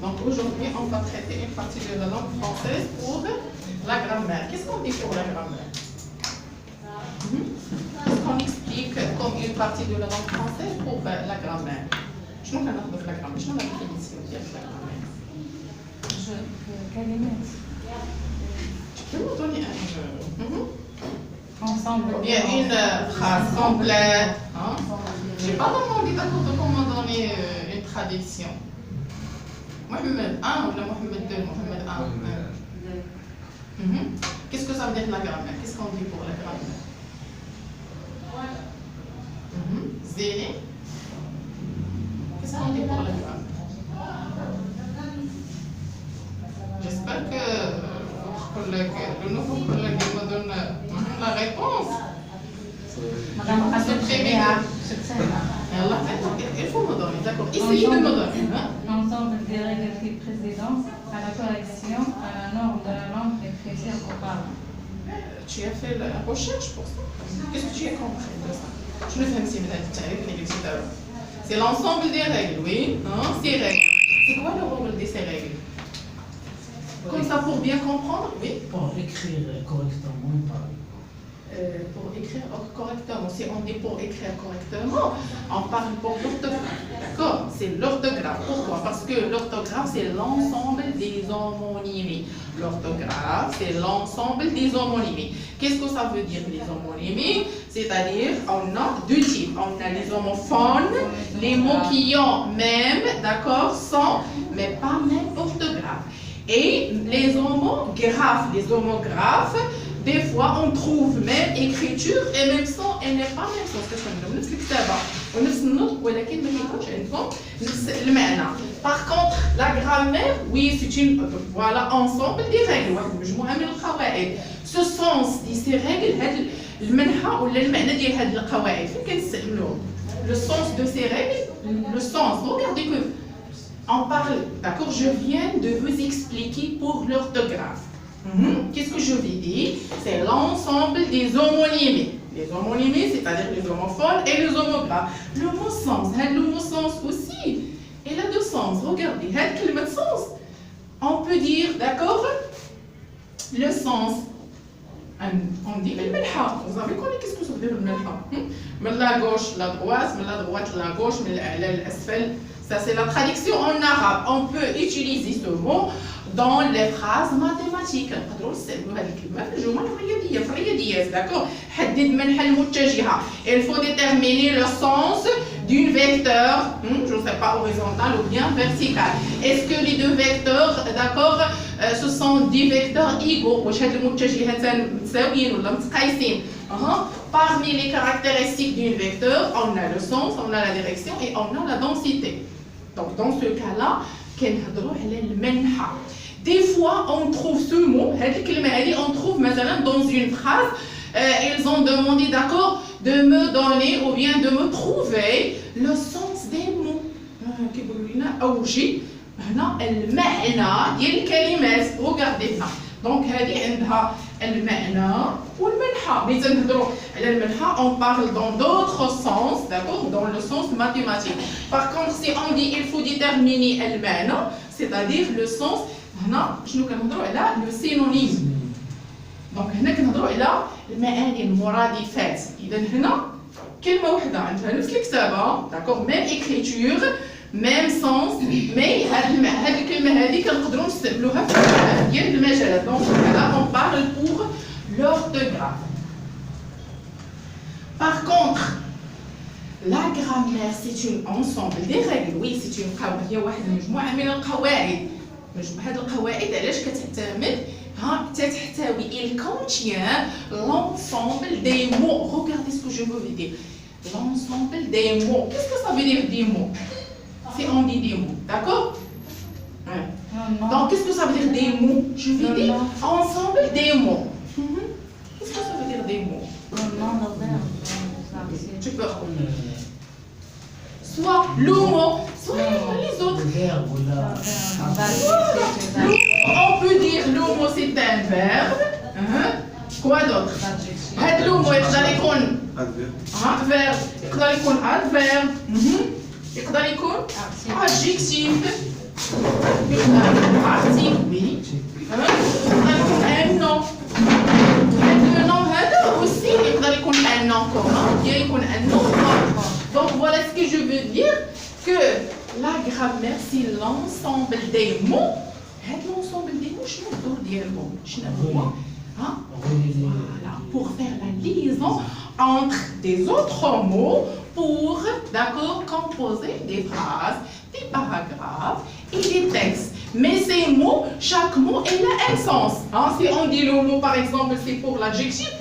Donc aujourd'hui, on va traiter une partie de la langue française pour la grammaire. Qu'est-ce qu'on dit pour la grammaire? Qu'est-ce qu'on explique comme une partie de la langue française pour la grammaire? Je ne sais pas la grammaire. Je ne sais pas la définition de la grammaire. Tu peux me donner Ensemble. bien une phrase complète. Hein? Je n'ai pas demandé d'accord de comment donner une traduction. Mohamed 1 ou Mohamed 2, Mohamed 1. Qu'est-ce que ça veut dire la grammaire? Qu'est-ce qu'on dit pour la grammaire? Zéné. Qu'est-ce qu'on dit pour la grammaire? J'espère que le nouveau collègue me donne la réponse. Madame, il faut me donner, d'accord. Essayez de me donner. L'ensemble des règles qui président à la correction, à la norme de la langue d'écriture qu'on parle. Tu as fait la recherche pour ça? Qu'est-ce que tu as compris de ça? Je ne sais pas si vous avez. C'est l'ensemble des règles, oui. Ces règles. C'est quoi le rôle de ces règles? Comme ça pour bien comprendre, oui. Pour écrire correctement, parler. Pour écrire correctement, si on dit pour écrire correctement, on parle pour l'orthographe. D'accord? C'est l'orthographe. Pourquoi? Parce que l'orthographe, c'est l'ensemble des homonymies. L'orthographe, c'est l'ensemble des homonymies. Qu'est-ce que ça veut dire les homonymies? C'est-à-dire, on a deux types. On a les homophones, les mots qui ont même, d'accord, son, mais pas même orthographe. Et les homographes, des fois on trouve même écriture et même son, elle n'est pas même son. Par contre, la grammaire, oui, c'est une ensemble des règles. Ce sens de ces règles, le sens de ces règles, le sens, regardez que on parle, d'accord, je viens de vous expliquer pour l'orthographe. Qu'est-ce que je vais dire? C'est l'ensemble des homonymies. Les homonymies, c'est-à-dire les homophones et les homographes. Le mot sens aussi, il a deux sens. Regardez, le mot sens, on peut dire, d'accord, le sens. On dit le melha. Vous avez connu qu'est-ce que ça veut dire le melha? De la gauche, la droite, de la droite, la gauche, de l'asfel. Ça, c'est la traduction en arabe. On peut utiliser ce mot dans les phrases mathématiques. D'accord? Il faut déterminer le sens d'un vecteur, je ne sais pas, horizontal ou bien vertical. Est-ce que les deux vecteurs, d'accord, ce sont des vecteurs égaux? Parmi les caractéristiques d'un vecteur, on a le sens, on a la direction et on a la densité. Donc, dans ce cas-là, des fois, on trouve ce mot, on trouve maintenant dans une phrase, ils ont demandé, d'accord, de me donner ou bien de me trouver le sens des mots. Regardez ça. Donc, المعنى والمنحى. Mais on parle dans d'autres sens, d'accord, dans le sens mathématique. Par contre, si on dit il faut déterminer المعنى, c'est-à-dire le sens, هنا شنو كنهضروا على le synonyme. Donc هنا كنهضروا على المعاني المرادفات. إذا هنا كلمة واحدة عندها نفس الكتابة، d'accord, même écriture, même sens, mais هذه الكلمة هذه كنقدروا نستعملوها في ديال المجالات. Donc là on parle pour l'orthographe. Par contre, la grammaire c'est un ensemble des règles. Oui, c'est une هي واحد المجموعة من القواعد. هذه القواعد علاش كتعتمد تحتوي il contient l'ensemble des mots. Regardez ce que je veux dire. L'ensemble des mots. Qu'est-ce que ça veut dire des mots? Si on dit des mots, d'accord? Donc, qu'est-ce que ça veut dire des mots? Je vais dire ensemble des mots. Qu'est-ce que ça veut dire des mots? Tu peux soit le mot, soit les autres. On peut dire le mot c'est un verbe. Quoi d'autre? Le mot يقدر يكون verbe، يقدر يكون adverbe، يقدر يكون adjectif. partie, oui. Un nom. Le nom aussi, il va يكون un nom commun, bien يكون un nom commun. Donc voilà ce que je veux dire, que la grammaire, c'est l'ensemble des mots. L'ensemble des mots, شنو الدور ديالهم؟ شنو هو؟ Voilà, pour faire la liaison entre des autres mots pour, d'accord, composer des phrases, des paragraphes et des textes. Mais ces mots, chaque mot, il a un sens. Hein? Si on dit le mot, par exemple, c'est pour l'adjectif,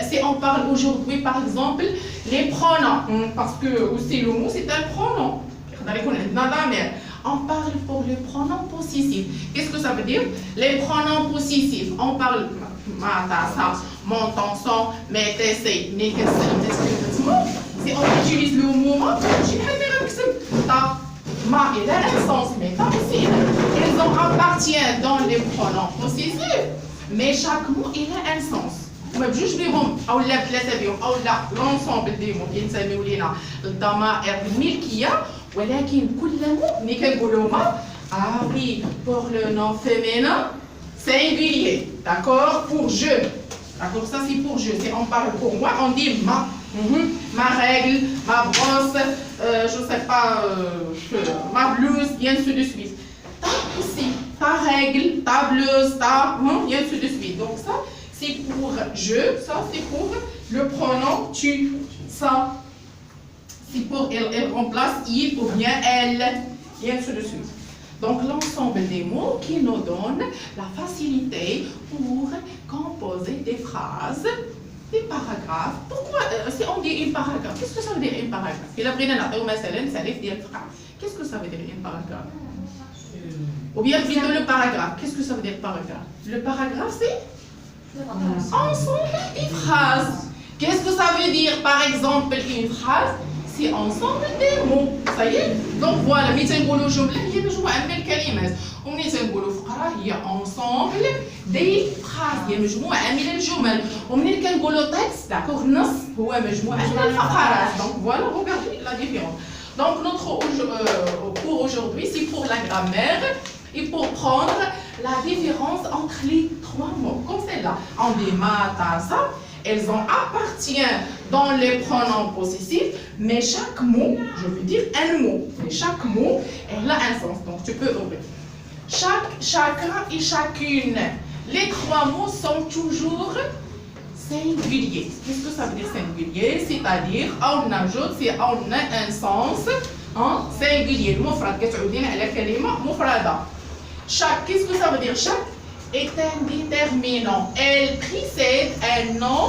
si on parle aujourd'hui, par exemple, les pronoms, parce que aussi le mot, c'est un pronom. On parle pour les pronoms possessifs. Qu'est-ce que ça veut dire? Les pronoms possessifs, on parle ma tassa, mon ton son, mes tessés, mes questions. Si on utilise le mot ma, ma, il a un sens, mais pas aussi. Ils en appartiennent dans les pronoms possessifs, mais chaque mot, il a un sens. ما بجوج بهم او لا ثلاثه بهم او لا لونسومبل ديالهم كينسميو لينا الضمائر الملكيه ولكن كل مو ملي كنقولوا ما وي pour le nom féminin singulier, d'accord, pour je, d'accord, ça c'est pour je, si on parle pour moi on dit ma, ma règle, ma brosse, je sais pas, ma blouse, et ainsi de suite. Ta aussi, ta règle, ta blouse, ta, et ainsi de suite. Donc ça c'est pour je, ça c'est pour le pronom tu, ça c'est pour elle remplace il ou bien elle, et ainsi de suite. Donc l'ensemble des mots qui nous donnent la facilité pour composer des phrases, des paragraphes. Pourquoi si on dit une paragraphe, qu'est-ce que ça veut dire une paragraphe? Qu'est-ce que ça veut dire une paragraphe? Ou bien plutôt le paragraphe, qu'est-ce que ça veut dire paragraphe? Le paragraphe c'est ensemble des phrases. Qu'est-ce que ça veut dire par exemple une phrase? C'est ensemble des mots. Ça y est. Donc voilà, ملي تنقولوا جملة هي مجموعة من الكلمات، وملي تنقولوا فقرة هي ensemble des phrases، هي مجموعة من الجمل، وملي كنقولوا texte، d'accord، نص هو مجموعة من الفقرات. Donc voilà, regardez la différence. Donc notre cours aujourd'hui, c'est pour la grammaire et pour prendre la différence entre les trois mots. Comme celle-là, on dit ma, ta, ça. Elles en appartiennent dans les pronoms possessifs, mais chaque mot, je veux dire un mot, mais chaque mot, elle a un sens. Donc tu peux ouvrir. Chacun et chacune, les trois mots sont toujours singuliers. Qu'est-ce que ça veut dire singulier? C'est-à-dire, on ajoute, si on a un sens singulier. المفرد كتعودين على كلمة مفردة. Chaque, qu'est-ce que ça veut dire? Chaque est un déterminant. Elle précède un nom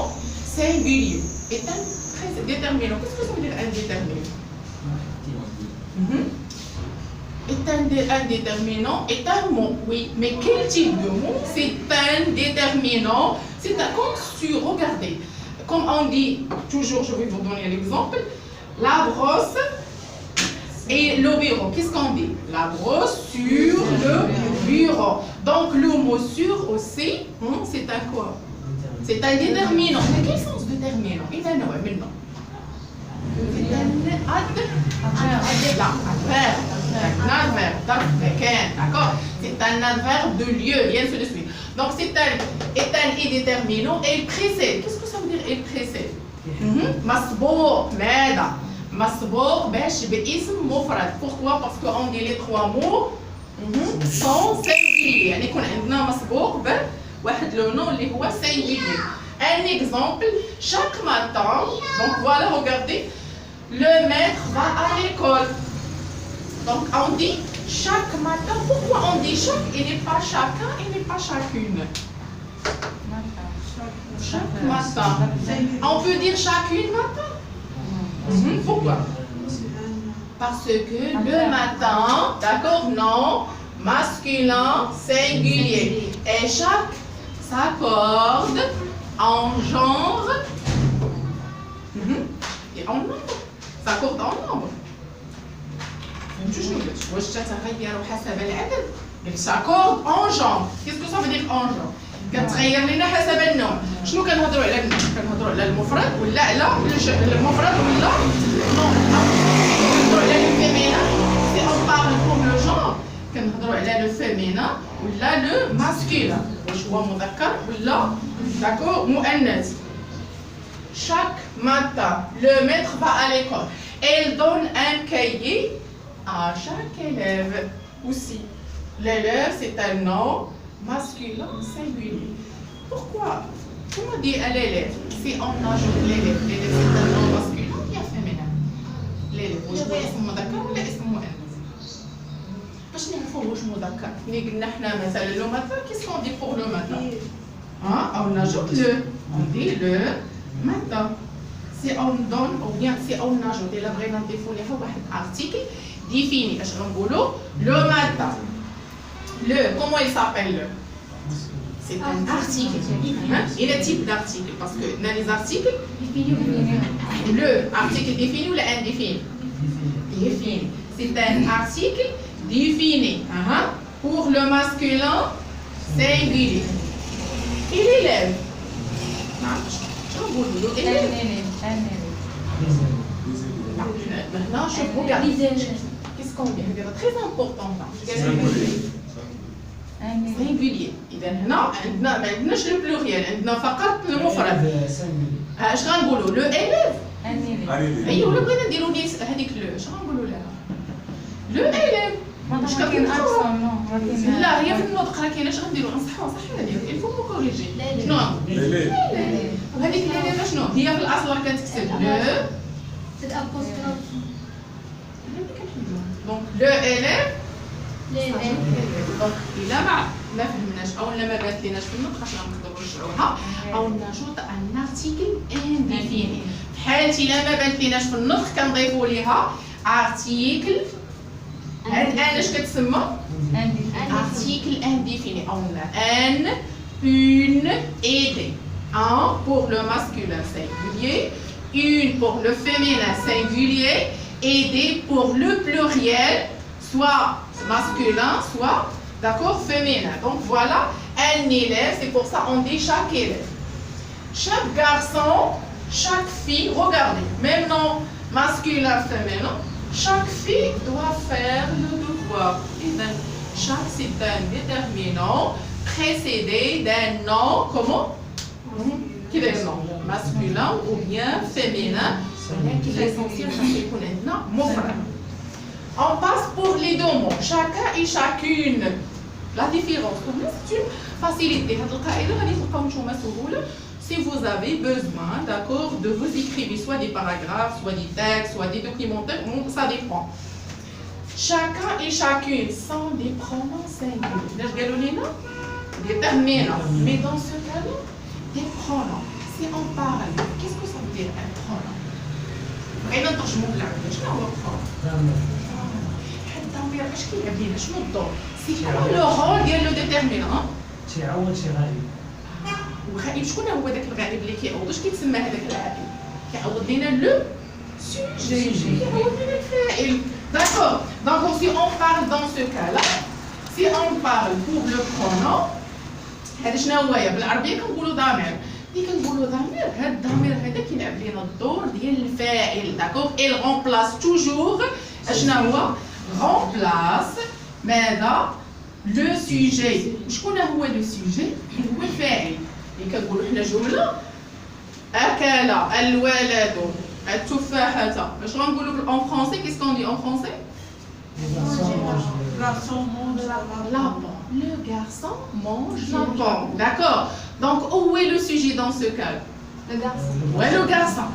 singulier. Est un déterminant. Qu'est-ce que ça veut dire un déterminant? Un déterminant est un mot, oui. Mais quel type de mot? C'est un déterminant. C'est un comme sur, regardez. Comme on dit, toujours, je vais vous donner l'exemple. La brosse et le bureau. Qu'est-ce qu'on dit? La brosse sur le bureau. Donc le mot sur aussi, c'est un quoi? C'est un déterminant. Mais quel sens déterminant? Il a un nom. C'est un d'accord? C'est un adverbe de lieu, et ainsi de suite. Donc c'est un déterminant et il précède. Qu'est-ce que ça veut dire il précède? Masbour, meda. Masbour, besh, be'ism, mufrad. Pourquoi? Parce qu'on dit les trois mots sont singuliers. يعني يكون عندنا مسبوق بواحد لو نو اللي هو singulier. Un exemple, chaque matin, donc voilà, regardez, le maître va à l'école. Donc on dit chaque matin. Pourquoi on dit chaque et n'est pas chacun et n'est pas chacune? Chaque matin. On peut dire chacune matin? Pourquoi? Parce que le matin, d'accord, non, masculin, singulier. Et chaque s'accorde en genre et en nombre. S'accorde en nombre. Il s'accorde en genre. Qu'est-ce que ça veut dire en genre? كتغير لنا حسب النوع. شنو كنهضروا على النوع؟ كنهضروا على المفرد ولا على المفرد ولا non. كنهضروا على الفيمينا. Si on parle pour le genre, كنهضروا على لو فيمينا ولا لو ماسكولين واش هو مذكر ولا داكور مؤنث. Chaque matin, le maître va à l'école. Elle donne un cahier à chaque élève aussi. L'élève, c'est un nom masculin singulier. Pourquoi? Comment dire à l'élève? Si on ajoute l'élève, l'élève c'est un nom masculin ou bien féminin? l'élève, واش هو اسم مذكر ولا اسم مؤنث؟ باش نعرفوا واش مذكر. ملي قلنا حنا مثلا لو ماتان، qu'est-ce qu'on dit pour le matin? On ajoute le. On dit le matin. Si on donne ou bien si on ajoute, إلا بغينا نضيفوا ليها واحد article défini. اش غنقولوا؟ Le matin. Le, comment il s'appelle le? C'est un article. Il y a un type d'article parce que dans les articles, le article défini ou l'indéfini? Défini. C'est un article défini pour le masculin singulier. Et l'élève? Maintenant, je regarde. Qu'est-ce qu'on dit? C'est très important. singulier. إذا هنا عندنا ما عندناش لو بلوريال، عندنا فقط المفرد. اش غنقولوا؟ لو إليف. أيوه ولا بغينا نديرو نيس هذيك لو، اش غنقولوا لها؟ لو إليف. واش كاين لا هي في النطق راه كاينه، اش غنديرو؟ نصحوها صح هذيك، الفو مو كوريجي. شنو غنقول؟ وهذيك الإليف شنو؟ هي في الأصل راه كتكتب لو. دونك لو إليف. دونك إلا ما فهمناش أو لا ما بانت ليناش في النطق، خاصنا نقدروا نرجعوها أو نجوط ان ارتيكل انديفيني. في حالة إلا ما بانت ليناش في النطق كنضيفوا ليها ارتيكل. هاد ان اش كتسمى؟ ارتيكل انديفيني. أو ان une et des. Un pour le masculin singulier, une pour le féminin singulier et des pour le pluriel, soit masculin, soit d'accord, féminin. Donc voilà un élève, c'est pour ça on dit chaque élève. Chaque garçon, chaque fille, regardez, même nom masculin, féminin, chaque fille doit faire le devoir. Et donc, chaque c'est un déterminant précédé d'un nom, comment? Quel est le nom? Masculin ou bien féminin. L'essentiel, ça c'est qu'on est non, on passe pour les deux mots, chacun et chacune. La différence, pour nous, c'est une facilité. Si vous avez besoin, d'accord, de vous écrire soit des paragraphes, soit des textes, soit des documentaires, ça dépend. Chacun et chacune sont des pronoms singuliers. Déterminants. Mais dans ce cas-là, des pronoms. Si on parle, qu'est-ce que ça veut dire un pronom? Vraiment, je m'ouvre là. Je n'ai pas de pronom. اش كيلعب لينا؟ شنو الدور؟ سي كوا لو رول ديال لو ديتيرمينون. تيعوض شي غريب. وغائب شكون هو داك الغريب اللي كيعوض؟ اش كيتسمى هذاك الغريب؟ كيعوض لينا لو سوجي، كيعوض لينا الفاعل. داكور. دونك سي اون بارل دون سو كالا، سي اون بارل بور لو برونون، هذا شنو هو بالعربيه كنقولوا ضمير. ملي كنقولوا ضمير، هذا الضمير هذا كيلعب لينا الدور ديال الفاعل. داكور. إل رومبلاس توجور اشنا هو؟ remplace ماذا؟ لو سوجي. شكون هو لو سوجي؟ هو الفاعل. اللي كنقولوا حنا جمله اكل الولد التفاحه، اش غنقولوا اون فرونسي؟ كيسكون دي اون فرونسي؟ la pomme. Le garçon mange la pomme. D'accord. Donc où est le sujet dans ce cas? Le garçon. Ouais, le garçon.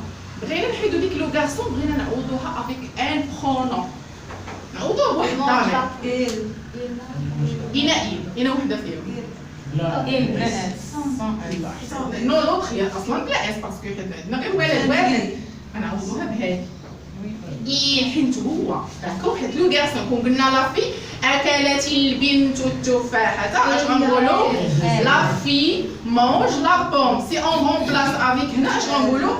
بغينا نحيدوا ديك لو garçon، بغينا نعوضوها avec un pronom. نعوضوها بواحد الضمير. إنا وحده فيهم. لا. نو لوطخ هي اصلا بلا اس باسكو عندنا غير ولد واحد. غنعوضوها بهادي. حيت هو داكور. حيت لو غارسون كون قلنا لا في اكلت البنت التفاحه، اش غنقولوا؟ لا في مونج لا بوم. سي اون رومبلاس افيك هنا اش غنقولوا؟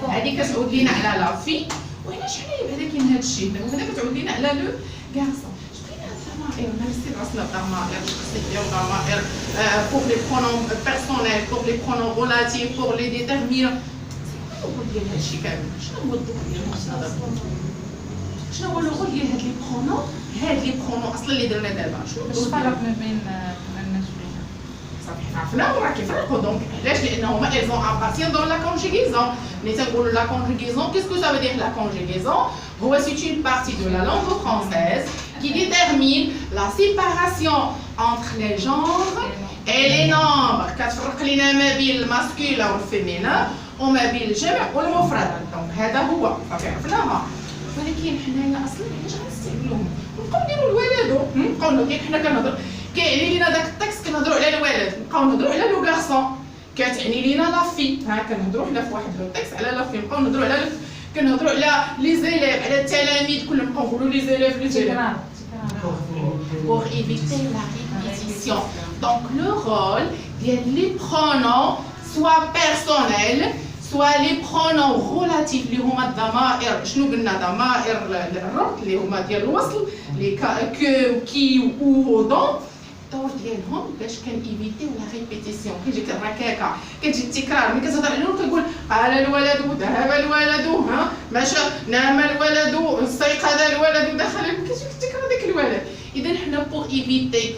هذيك كتعود لينا على لا في. وهنا شحال هذا كاين هذا الشيء، وهنا كتعود لينا على لو غارسون. Merci de pour les pronoms personnels, pour les pronoms relatifs, pour les déterminants. شنو هو الدور ديال هاد لي برونون؟ هاد لي برونون اصلا اللي درنا دابا شنو باش فرق ما بين المسؤولين. صافي عرفنا راه كيفرقوا دونك علاش لانه elles ont appartient dans la conjugaison ملي تنقولوا la conjugaison qu'est-ce que ça veut dire la conjugaison هو c'est une partie de la langue française qui détermine la séparation entre les genres et les nombres كتفرق لنا ما بين الماسكولين والفيمينين وما بين الجمع والمفرد دونك هذا هو صافي عرفناها ولكن حنايا اصلا علاش غنستعملوهم نبقاو نديروا الولادو نبقاو ندير حنا كنهضر كيعني لينا داك التكست كنهضروا على الولد نبقاو نهضروا على لو غارسون كتعني لينا لا في ها كنهضروا حنا في واحد لو تكست على لا في نبقاو نهضروا على كنهضروا على لي زيليف على التلاميذ كلهم نبقاو نقولوا لي زيليف لي زيليف pour éviter la répétition donc le rôle des pronoms soit personnels soit les pronoms relatifs اللي هما الضمائر شنو قلنا ضمائر الربط اللي هما ديال الوصل لي كو كي و دون الدور ديالهم باش كنيفيتيو لا ريبيتيسيون كيجيك الركاكه كتجي التكرار ملي كتهضر عليهم كتقول قال الولد ذهب الولد ها مشى نام الولد استيقظ الولد دخل كتجيك التكرار ديك الولد اذا حنا بور ايفيتي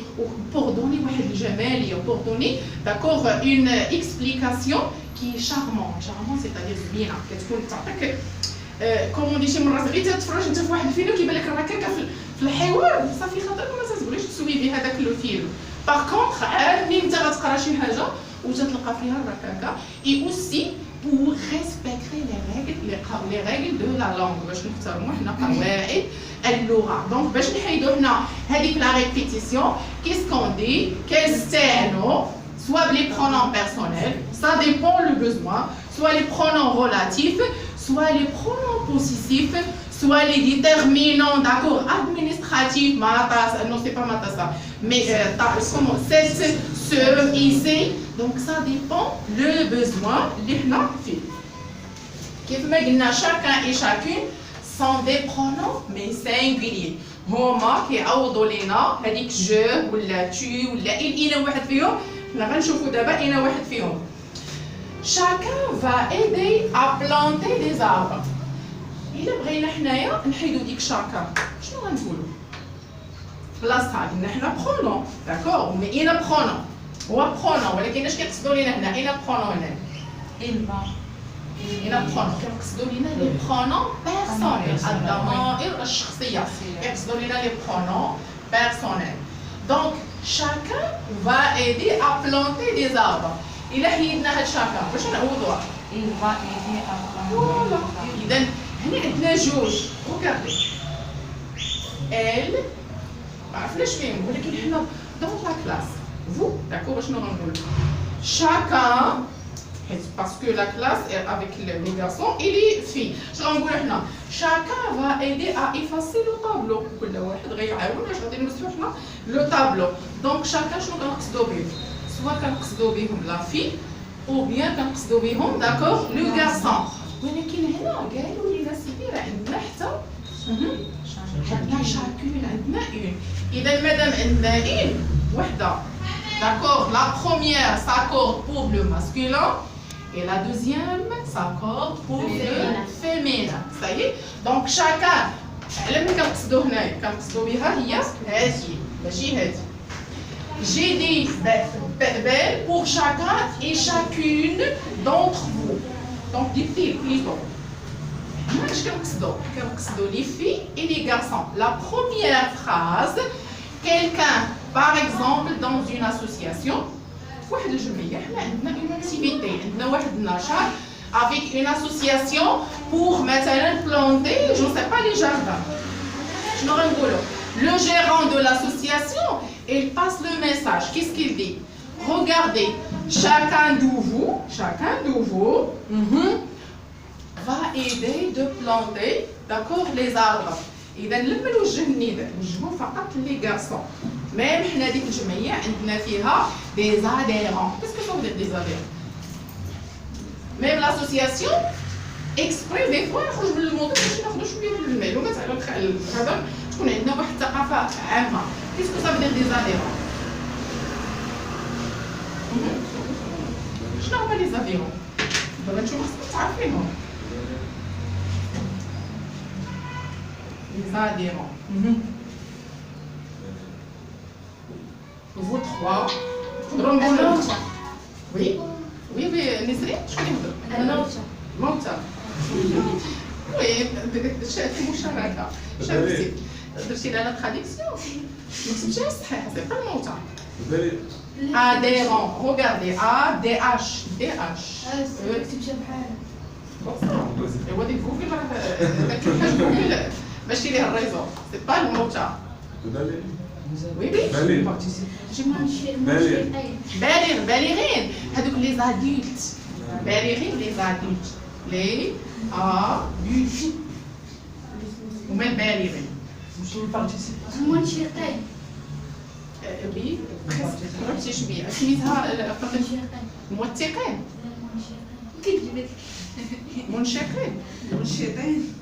بور دوني واحد الجماليه بور دوني داكوغ اون اكسبليكاسيون كي شارمون سيتادير زوينه كتكون تعطيك كومون دي شي مرات غير تتفرج انت في واحد الفيلم كيبان لك الركاكه في الحوار صافي خاطرك ما تتبغيش تسويفي هذاك لو فيلم باغ كونطخ عاد ملي انت غتقرا شي حاجه وتتلقى فيها الركاكه اي اوسي pour respecter les règles de la langue باش نحترموا حنا قواعد اللغه دونك باش نحيدوا حنا هذيك لا ريبيتيسيون كيس كون دي كنستعملوا soit les pronoms personnels, ça dépend le besoin, soit les pronoms relatifs, soit les pronoms possessifs, soit les déterminants d'accord administratifs, matas, non c'est pas matasa, mais comment c'est ce, ici, donc ça dépend le besoin, l'ihna fi. Kif ma qulna chacun et chacune sont des pronoms mais singuliers. هما كيعوضوا لينا هذيك جو ولا tu ولا il واحد فيهم حنا غنشوفوا دابا اين واحد فيهم. Chacun va aider à planter des arbres. إلا بغينا حنايا نحيدو ديك chacun شنو غنقولوا؟ بلاصتها قلنا حنا برونون داكور مي اين برونون هو برونون ولكن اش كيقصدوا لينا هنا اين برونون هنا؟ إين برونون كيقصدوا لينا لي برونون بيرسونيل الضمائر الشخصيه كيقصدوا لينا لي برونون بيرسونيل. Donc chacun va aider à planter des arbres. إلا حيدنا هاد chacun باش نعوضوها؟ Il va aider à planter. إذا هنا عندنا جوج regardez. Elle ما عرفناش فين ولكن حنا dans la classe. Vous d'accord شنو غنقول؟ Chacun parce que la classe est avec les garçons et les filles. شنو غنقولوا حنا؟ Chacun va aider à effacer le tableau. كل واحد غيعاون باش غادي نمسحوا حنا لو طابلو. دونك chacun شنو كنقصدوا به؟ سواء كنقصدوا بهم لا في او بيان كنقصدوا بهم داكور لو غارسون. ولكن هنا قالوا لينا سيدي راه عندنا حتى عندنا شاكون عندنا اون. اذا مادام عندنا اون وحده داكور لا بروميير s'accorde pour le masculin et la deuxième s'accorde pour le féminin. Ça y est. Donc chacun على ملي كنقصدوا هنايا كنقصدوا بها هي هذه ماشي هذه. J'ai dit belle pour chacun et chacune d'entre vous. Donc dites-le plutôt. Moi je كنقصدوا les filles et les garçons. La première phrase, quelqu'un par exemple dans une association واحد الجمعيه حنا عندنا une activité عندنا واحد النشاط avec une association pour مثلا planter je ne sais pas les jardins. شنو غنقولوا؟ Le gérant de l'association, il passe le message. Qu'est-ce qu'il dit? Regardez, chacun de vous va aider de planter, d'accord, les arbres. إذا لما نوجه النداء نوجهو فقط لي garçons. Même حنا ديك الجمعية عندنا فيها des adhérents. Qu'est-ce que ça veut dire des adhérents? Même l'association exprès des fois نخرج من الموضوع باش ناخذ شوية من المعلومات على هذا تكون عندنا واحد الثقافة عامة. Qu'est-ce que ça veut dire des adhérents? شنو هما les adhérents؟ دابا نتوما خصكم تعرفينهم. Les adhérents. واو نهضروا نقولوا الموتى وي وي وي نسرين شكون يهضر الموتى الموتى وي درتي مشاركه شاركتي درتي لنا تراديكسيون ما كتبتيهاش صحيحه سي با الموتى adhérent regardez ADH DH كتبتها بحالها ايوا ديك جوجل داك جوجل ماشي ليه الريزو سي با الموتى وي وي بالغين هذوك لي زادولت بالغين لي زادولت لي ادولت هما البالغين منشقين وي بريسك شويه سميتها موثقين كتجبد منشقين منشطين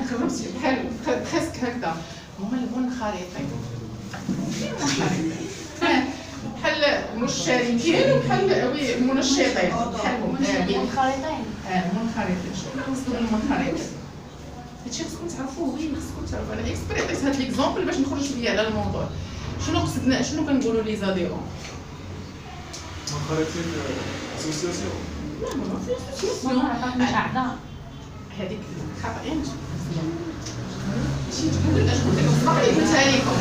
خربتي بحال بريسك هكذا هما المنخرطين بحال المشاركين وبحال وي المنشطين بحالهم منخرطين منخرطين شنو قصدوا المنخرطين هادشي خصكم تعرفوه وي خصكم تعرفوا انا اكسبري عطيت هاد ليكزومبل باش نخرج بيه على الموضوع شنو قصدنا شنو كنقولوا لي زاديرون منخرطين اسوسياسيون مش أعضاء. هذيك خطأين ماشي جوجل اش قلت لكم صافي قلتها لكم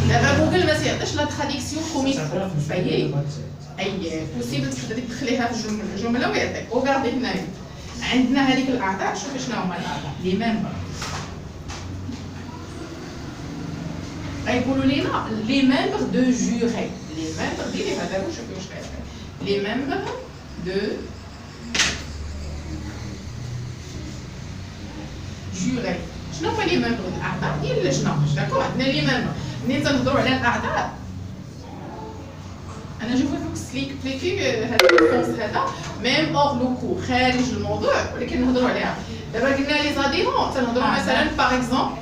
دابا جوجل ما تيعطيش لا تراديكسيون كوميك فهي اي بوسيبل تقدري تدخليها في جمله ويعطيك وغاردي هنايا عندنا هذيك الاعضاء شوفي شنو هما الاعضاء لي ممبر غيقولوا لينا لي ممبر دو جوري لي ممبر ديري هذا شوفي واش غيعطيك لي ممبر دو جوري شنو هما لي ممبر الاعضاء ديال اللجنه داكور عندنا لي ممبر ملي تنهضروا على الاعضاء انا جو فوك سليكبليكي هذا الكونس هذا ميم اور لو كو خارج الموضوع ولكن نهضروا عليها دابا قلنا لي زاديرون تنهضروا مثلا باغ اكزومبل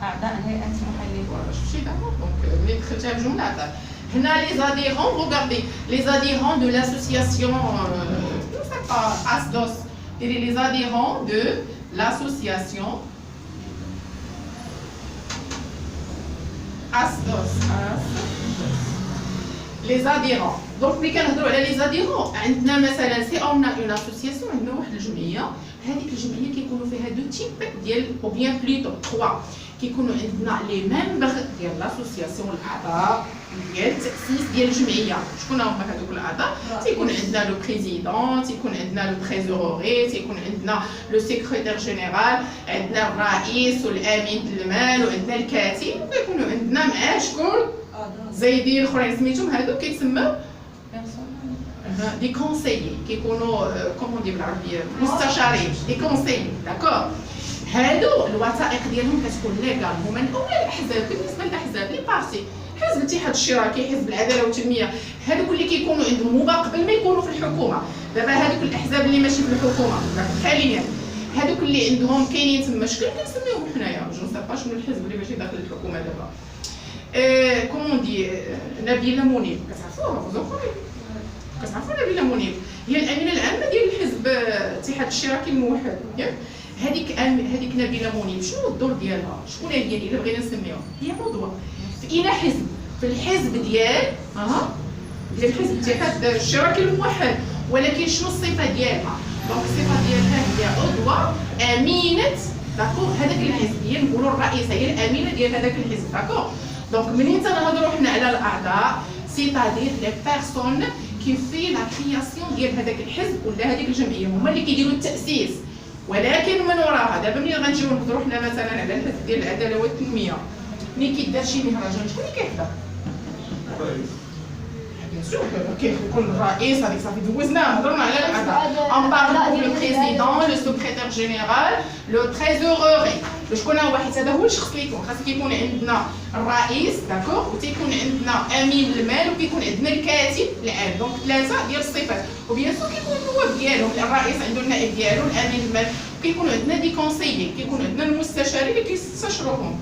أعضاء هيئة محلية. شفتي دابا دونك ملي دخلتها في جمله هنا لي زاديرون regardez les adhérents de l'association je sais pas ASDOS les adhérents de l'association ASDOS les adhérents donc ملي كنهضروا على لي زاديرون عندنا مثلا سي اون اون اسوسياسيون عندنا واحد الجمعيه هذيك الجمعيه كيكونوا فيها دو تيب ديال او بيان بلوتو 3 كيكونوا عندنا لي ممبر ديال لاسوسياسيون الاعضاء ديال التاسيس ديال الجمعيه شكون هما هذوك الاعضاء تيكون عندنا لو بريزيدون تيكون عندنا لو تريزوروري تيكون عندنا لو سيكريتير جينيرال عندنا الرئيس والامين المال وعندنا الكاتب وكيكونوا عندنا معاه شكون زايدين اخرين سميتهم هذوك كيتسموا دي كونسيي كيكونوا كومون دي بالعربيه مستشارين دي كونسيي داكور هادو الوثائق ديالهم كتكون ليغال هما الاول الاحزاب بالنسبه للاحزاب لي بارتي حزب الاتحاد الاشتراكي حزب العداله والتنميه هادوك اللي كيكونوا عندهم قبل ما يكونوا في الحكومه دابا هادوك الاحزاب اللي ماشي في الحكومه حاليا هادوك اللي عندهم كاينين تما شكون كنسميوهم حنايا جو سابا شنو الحزب اللي ماشي داخل الحكومه دابا كومون دي نبيله منيب كتعرفوها فوزوخوي كتعرفوا نبيله منيب هي الامينه العامه ديال الحزب الاتحاد الاشتراكي الموحد ياك هذيك نبيله منيب شنو الدور ديالها شكون هي الا بغينا نسميوها هي عضوه في اين حزب في الحزب ديال ديال الحزب الاتحاد الاشتراكي الموحد ولكن شنو الصفه ديالها دونك الصفه ديالها هي عضوه امينه داكور هذاك الحزب هي نقولوا الرئيسه هي الامينه ديال هذاك الحزب داكور دونك منين تنهضروا حنا على الاعضاء سيتادير لي بيرسون كي في لا كرياسيون ديال هذاك الحزب ولا هذيك الجمعيه هما اللي كيديروا التاسيس ولكن من وراها دابا ملي غنجيو نهضروا حنا مثلا على الحزب ديال العداله والتنميه ملي كيدار شي مهرجان شكون اللي كيحضر؟ كيكون الرئيس هذيك صافي دوزناه هضرنا على الاعضاء اون بارل لو بريزيدون لو سكرتير جينيرال لو تريزوروري شكون هو حيت هذا هو الشخص اللي يكون خاص كيكون عندنا الرئيس داكور وتيكون عندنا امين المال وكيكون عندنا الكاتب العام دونك ثلاثه ديال الصفات وبيان سور كيكون النواب ديالهم الرئيس عنده النائب ديالو الامين المال وكيكون عندنا دي كونسيي كيكون عندنا المستشارين اللي كيستشروهم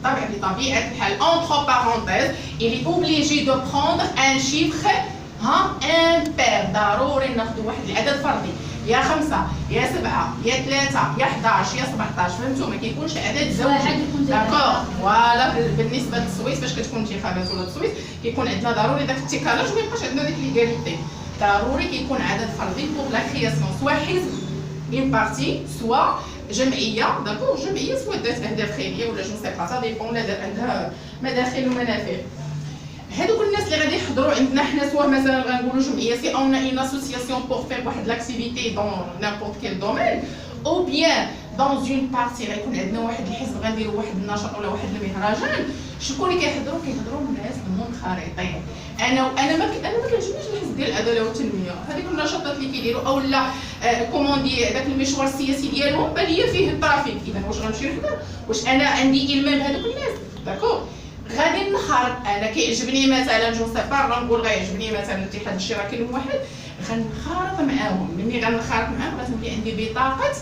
بطبيعه الحال entre parenthèses il est obligé de prendre un chiffre امبير ضروري ناخذ واحد العدد فردي يا 5 يا 7 يا 3 يا 11 يا 17 فهمتوا ما كيكونش عدد زوجي داكوغ فوالا بالنسبه للسويس فاش كتكون انتخابات ولا السويس كيكون عندنا ضروري داك التكالج وما يبقاش عندنا ديك ليغاليتي ضروري كيكون عدد فردي بوغ لا كرياسيون سوا حزب اون بارتي سوا جمعيه داكوغ جمعيه سوا دات اهداف خيريه ولا جو سي با سا ديبون لا عندها مداخل ومنافع هادوك الناس اللي غادي يحضروا عندنا حنا سوا مثلا غنقولوا جمعيه سي اون اون اسوسياسيون بور فير واحد لاكتيفيتي دون نيمبورت كيل دومين او بيان دون اون بارتي غيكون عندنا واحد الحزب غنديروا واحد النشاط ولا واحد المهرجان شكون اللي كيحضروا الناس المنخرطين انا ما كيعجبنيش الحزب ديال العداله والتنميه هذيك النشاطات اللي كيديروا او لا كومون دي داك المشوار السياسي ديالهم بان ليا فيه الترافيك اذا واش غنمشي نحضر واش انا عندي المام هذوك الناس داكور غادي نخرط انا كيعجبني مثلا جو سي با غنقول غيعجبني مثلا الاتحاد الاشتراكي الموحد غنخرط معاهم ملي غنخرط معاهم غتولي عندي بطاقه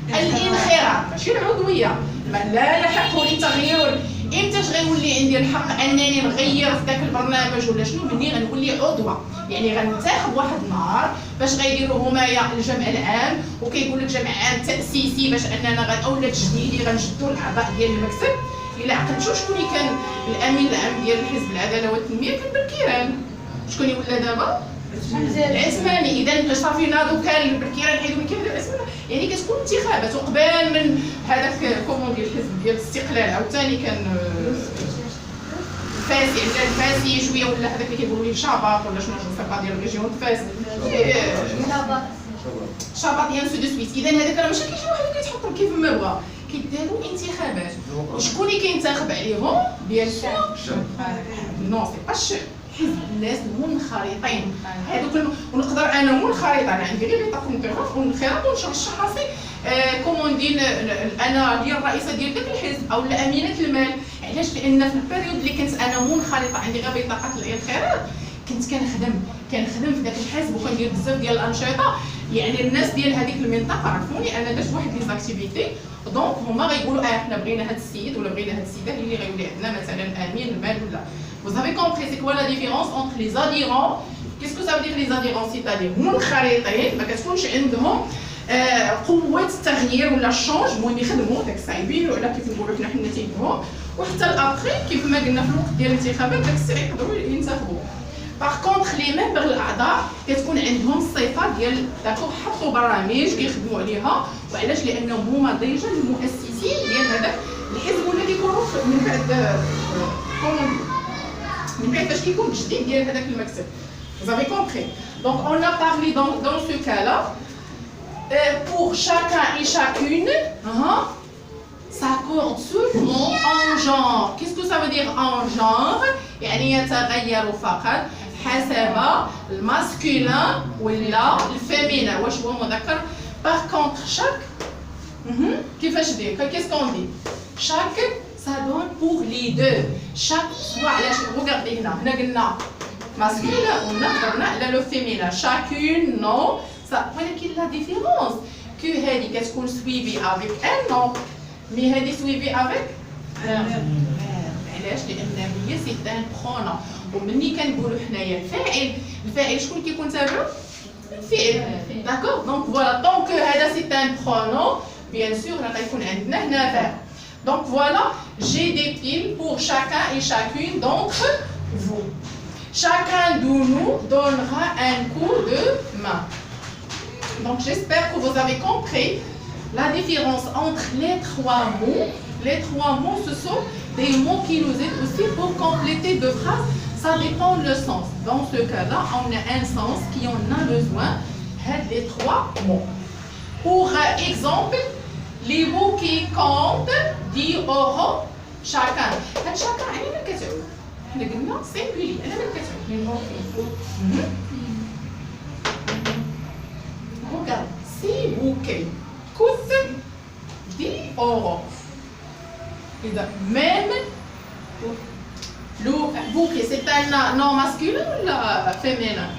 الانخراط ماشي العضويه لا يحق لي التغيير امتاش غيولي عندي الحق انني نغير في ذاك البرنامج ولا شنو ملي غنولي عضوه يعني غننتخب واحد النهار باش غيديروا هما الجمع العام وكيقول لك جمع عام تاسيسي باش اننا اولا تجديدي غنجدوا الاعضاء ديال المكتب الا عقلتوا شكون اللي كان الامين العام ديال حزب العداله والتنميه كان بالكيران شكون اللي ولا دابا العثماني اذا صافي ناضوا كان بالكيران حيدوا من كيف العثماني يعني كتكون انتخابات وقبل من هذاك كومون ديال الحزب ديال الاستقلال عاوتاني كان فاسي شويه ولا هذاك اللي كيقولوا ليه شاباط ولا شنو جو سي با ديال ريجيون فاس شاباط يان سو دو سويس اذا هذاك راه ماشي كيجي واحد كيتحط كيف ما بغا كيداروا انتخابات وشكون اللي كينتخب عليهم بيان سور نو سي با حزب الناس المنخرطين هذوك ونقدر انا منخرطه انا عندي غير بطاقه انخراط ونرشح راسي كومون ديال انا ديال الرئيسه ديال داك الحزب او امينه المال علاش لان في البيريود اللي كنت انا منخرطه عندي غير بطاقه الانخراط كنت كنخدم في داك الحزب وكندير بزاف ديال الانشطه يعني الناس ديال هذيك المنطقه عرفوني انا درت واحد لي زاكتيفيتي دونك هما غيقولوا حنا بغينا هذا السيد ولا بغينا هذه السيده اللي غيولي عندنا مثلا امين المال ولا Vous avez compris c'est quoi la différence entre les adhérents? Qu'est-ce que ça veut dire les adhérents? C'est-à-dire منخرطين ما كتكونش عندهم قوة التغيير ولا الشونج المهم يخدموا داك الصعيبين ولا كيف نقولوا حنا نتيجهم وحتى الابخي كيف ما قلنا في الوقت ديال الانتخابات داك الساعه يقدروا ينتخبوا. باغ كونطخ لي ممبر الاعضاء كتكون عندهم الصفه ديال داكو حطوا برامج كيخدموا عليها وعلاش لانهم هما ديجا المؤسسين ديال هذاك الحزب ولا كيكونوا من بعد من بعد فاش كيكون التجديد ديال هذاك المكتب. Vous avez compris. Donc on a parlé dans ce cas-là pour chacun et chacune s'accorde seulement en genre. Qu'est-ce que ça veut dire en genre? يعني يتغير فقط حسب الماسكولين ولا الفيمينين واش هو مذكر. Par contre chaque كيفاش دير qu'est-ce qu'on dit? Chaque ça donne pour les deux. Chaque soit علاش regardez هنا قلنا masculin وهنا على لو féminin chacune non ça ولكن la différence que هذه كتكون suivie avec un nom mais هذه suivie avec علاش لان هي سي ان برونون ومني كنقولوا حنايا الفاعل شكون كيكون تابعو الفعل داكور دونك فوالا دونك هذا سي ان برونون بيان سور راه غيكون عندنا هنا فاعل. Donc voilà, j'ai des piles pour chacun et chacune d'entre vous. Chacun de nous donnera un coup de main. Donc j'espère que vous avez compris la différence entre les trois mots. Les trois mots, ce sont des mots qui nous aident aussi pour compléter deux phrases. Ça dépend le sens. Dans ce cas-là, on a un sens qui en a besoin. Les trois mots. Pour exemple, les mots qui comptent 10 euros chacun. هاد chacun أنا من كتعود. حنا قلنا singulier أنا من كتعود. من موقف. Regarde, ces bouquets coûtent 10 euros. إذا même le bouquet c'est un nom masculin ولا féminin؟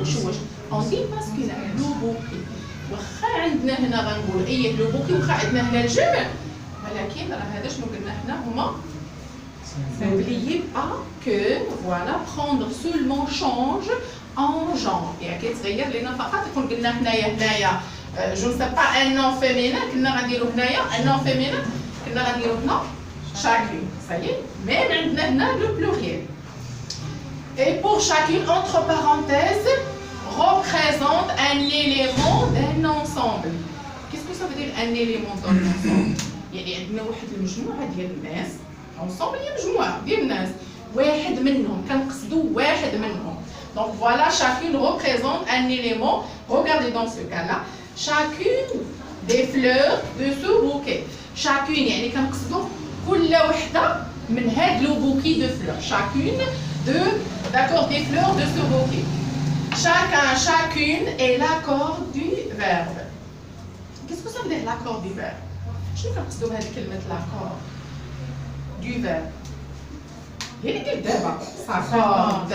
واش on dit masculin le bouquet. واخا عندنا هنا غنقول اي لو بوكي واخا عندنا هنا الجمع ولكن راه هذا شنو قلنا حنا هما n'oubliez pas que voilà prendre seulement change en genre يعني كيتغير لنا فقط يكون قلنا هنايا je ne sais pas un nom féminin كنا غنديرو هنايا un nom féminin كنا غنديرو هنا chacune ça y est même عندنا هنا le pluriel et pour chacune entre parenthèses représente un élément d'un ensemble. Qu'est-ce que ça veut dire un élément d'un ensemble? يعني عندنا واحد المجموعة ديال الناس ensemble هي مجموعة ديال الناس واحد منهم كنقصدوا واحد منهم. Donc voilà, chacune représente un élément. Regardez dans ce cas-là, chacune des fleurs de ce bouquet. Chacune يعني كنقصدوا كل وحدة من هاد لو bouquet de fleurs. Chacune d'accord des fleurs de ce bouquet. Chacun, chacune est l'accord du verbe. Qu'est-ce que ça veut dire l'accord du verbe? شنو كنقصدوا بهذه كلمة l'accord du verbe؟ يعني كيف دابا s'accorde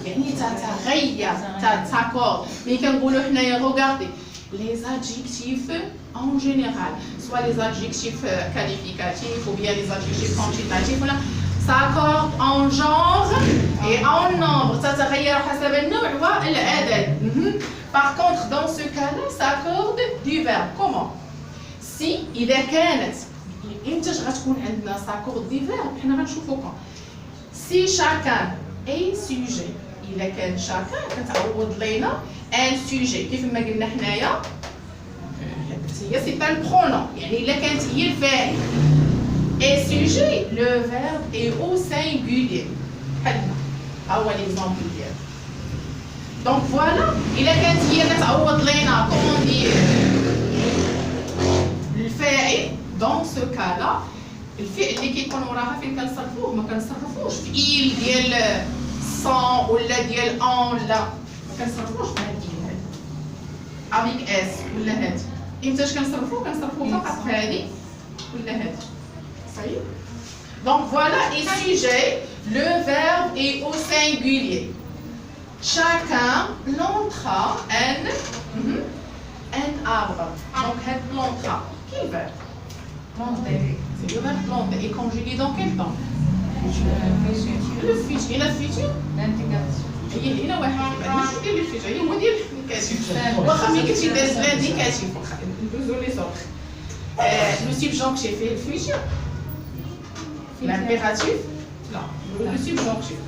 يعني تتغير تتاكورد ملي كنقولوا حنايا regardez les adjectifs en général soit les adjectifs qualificatifs ou bien les adjectifs quantitatifs ولا s'accorde en genre et en nombre تتغير حسب النوع والعدد. Par contre dans ce cas-là s'accorde du verbe. Comment? Si إذا كانت إمتاش غتكون عندنا s'accorde du verbe حنا غنشوفو كون si chacun est sujet إذا كان chacun كتعوض لينا un sujet كيف ما قلنا حنايا هي c'est un pronom يعني إلا كانت هي الفاعل et sujet le verbe est au singulier بحال هنا ها هو l'exemple ديالو. Donc voilà إلا كانت هي كتعوض لينا comment dire الفاعل dans ce cas-là الفعل اللي كيكون وراها فين كنصرفوه ما كنصرفوش في إيل ديال سون ولا ديال أون ولا ما كنصرفوش بهاد الإيل هادي افيك اس ولا هادي إمتاش كنصرفوه فقط في هادي ولا هادي صحيح. Donc voilà et sujet le verbe est au singulier. Chacun plantera un arbre. Donc هاد plantera quel verbe? Planter. C'est le verbe planter. Et conjugué dans quel temps? Le futur. Et la future? L'intégration. هي هنا واحد ماشي ديال الفيتور هو ديال الإنديكاتيف. واخا ملي كتجي داز l'indicatiف واخا ندوزو لي زوطخ. Le subjonctif et le futur. L'impératif? Non. Le subjonctif.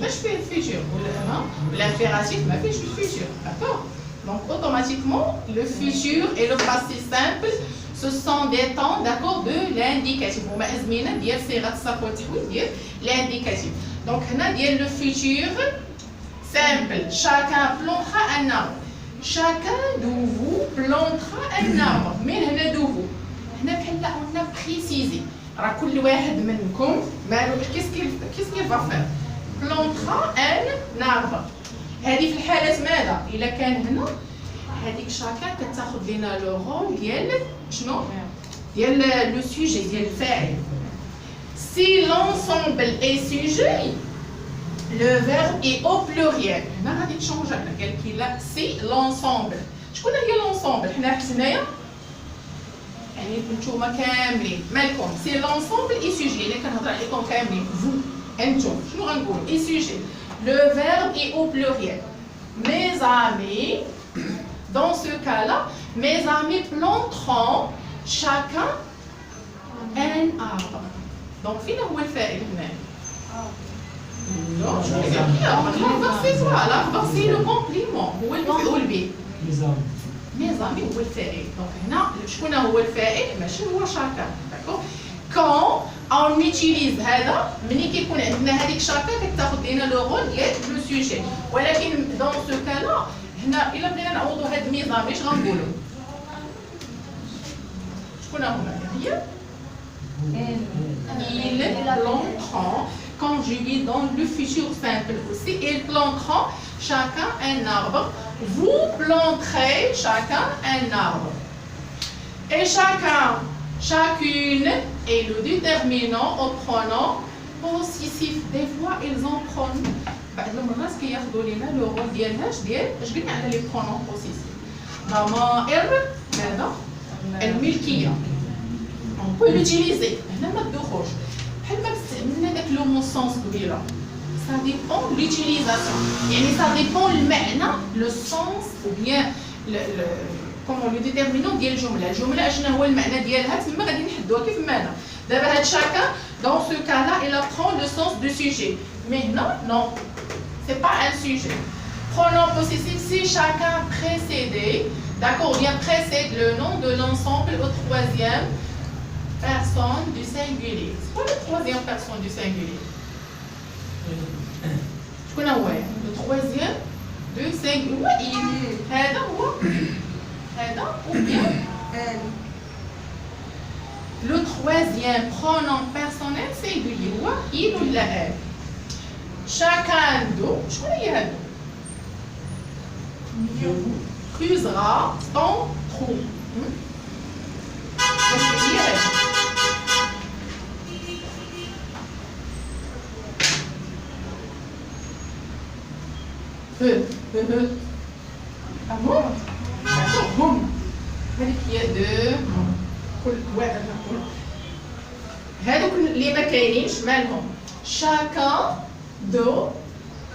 ماش فيه الفيتور ولا l'impératif ما فيهش الفيتور. D'accord? Donc automatiquement le futur et le passé simple ce sont des temps d'accord de l'indicatif. هما أزمنة ديال صيغة الصرف والتحويل ديال l'indicatif. Donc هنا ديال le futur simple. Chacun plantera un arbre. Chacun de vous plantera un arbre. من هنا de vous. هنا بحال قلنا préciser. راه كل واحد منكم مالو qu'est-ce qu'il va faire? Plantera un arbre. هذه في الحالة ماذا؟ إلا كان هنا هذيك شاكا كتاخذ لنا لو رول ديال شنو؟ ديال لو سوجي ديال الفاعل. Si l'ensemble est sujet, le verbe est au pluriel. هنا غادي تشونجا لنا قال لك لا سي l'ensemble. شكون هي l'ensemble؟ حنا حسنايا يعني نتوما كاملين مالكم سي l'ensemble est sujet. إلا كنهضر عليكم كاملين vous انتم شنو غنقول؟ est sujet. Le verbe est au pluriel. Mes amis, dans ce cas-là, mes amis planteront chacun un arbre. Donc, فين هو الفاعل هنا؟ Non, je vais dire l'arbre c'est toi. L'arbre c'est le complément. هو المفعول به. Mes amis هو الفاعل. Donc هنا شكون هو الفاعل؟ ماشي هو chacun. D'accord? Quand on utilise هذا ملي كيكون عندنا هذيك شاكا كتاخذ لنا لو رول ديال لو سوجي ولكن دون سو كالا هنا الا بغينا نعوضوا هاد الميزان اش غنقولوا شكون هما هي ils planteront conjugué dans le futur simple aussi ils planteront chacun un arbre vous planterez chacun un arbre et chacune est le déterminant au pronom possessif. Des fois, ils en prennent. بعض المرات كياخذوا لنا لو رول ديالها ديال اش قلنا على لي برونون بوسيسيف. ضمائر ماذا؟ الملكية. On peut l'utiliser. هنا ما تدوخوش. بحال ما استعملنا داك لو مون سونس قبيله. Ça dépend de l'utilisation. يعني ça dépend le معنى, le sens ou bien كومون لو ديتيرمينون ديال الجمله. الجمله شنو هو المعنى ديالها تما غادي نحدوها كيف ما انا. دابا هاد شاكان دون سو كالا il apprend le sens du sujet. Mais non, c'est pas un sujet. Pronom possessif, si chacun précédé, d'accord, bien précède le nom de l'ensemble au troisième personne du singulier. C'est quoi la troisième personne du singulier? Je connais ouais. Le troisième du singulier. Ou bien le troisième pronom personnel singulier. Il ou la elle. Chacun d'eux, je connais creusera ton trou. Ah bon? D'accord, هذيك هي دو كل واحد هذوك اللي ما كاينينش مالهم. Chacun d'eux